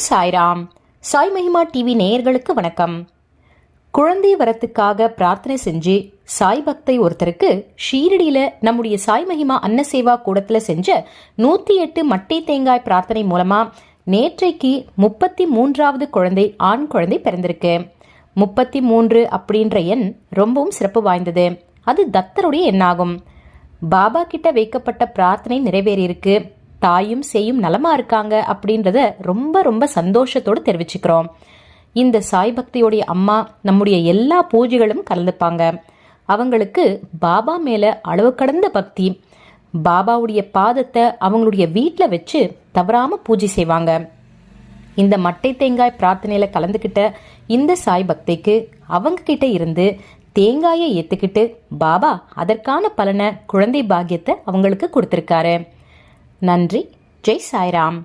சாய்ராம். சாய் மகிமா டிவி நேயர்களுக்கு வணக்கம். குழந்தை வரத்துக்காக பிரார்த்தனை செஞ்சு சாய் பக்தை ஒருத்தருக்கு ஷீரடியில நம்முடைய சாய் மகிமா அன்னசேவா கூடத்துல செஞ்ச 108 மட்டை தேங்காய் பிரார்த்தனை மூலமா நேற்றைக்கு 33வது குழந்தை, ஆண் குழந்தை பிறந்திருக்கு. 33 அப்படின்ற எண் ரொம்பவும் சிறப்பு வாய்ந்தது. அது தத்தருடைய எண்ணாகும். பாபா கிட்ட வைக்கப்பட்ட பிரார்த்தனை நிறைவேறியிருக்கு. தாயும் சேயும் நலமா இருக்காங்க அப்படின்றத ரொம்ப ரொம்ப சந்தோஷத்தோடு தெரிவிச்சுக்கிறோம். இந்த சாய் பக்தியோடைய அம்மா நம்முடைய எல்லா பூஜைகளும் கலந்துப்பாங்க. அவங்களுக்கு பாபா மேல அளவு கடந்த பக்தி. பாபாவுடைய பாதத்தை அவங்களுடைய வீட்டில் வச்சு தவறாம பூஜை செய்வாங்க. இந்த மட்டை தேங்காய் பிரார்த்தனையில கலந்துக்கிட்ட இந்த சாய் பக்திக்கு அவங்க கிட்ட இருந்து தேங்காயை ஏத்துக்கிட்டு பாபா அதற்கான பலனை, குழந்தை பாக்கியத்தை அவங்களுக்கு கொடுத்திருக்காரு. நன்றி. ஜெய் சாய்ராம்.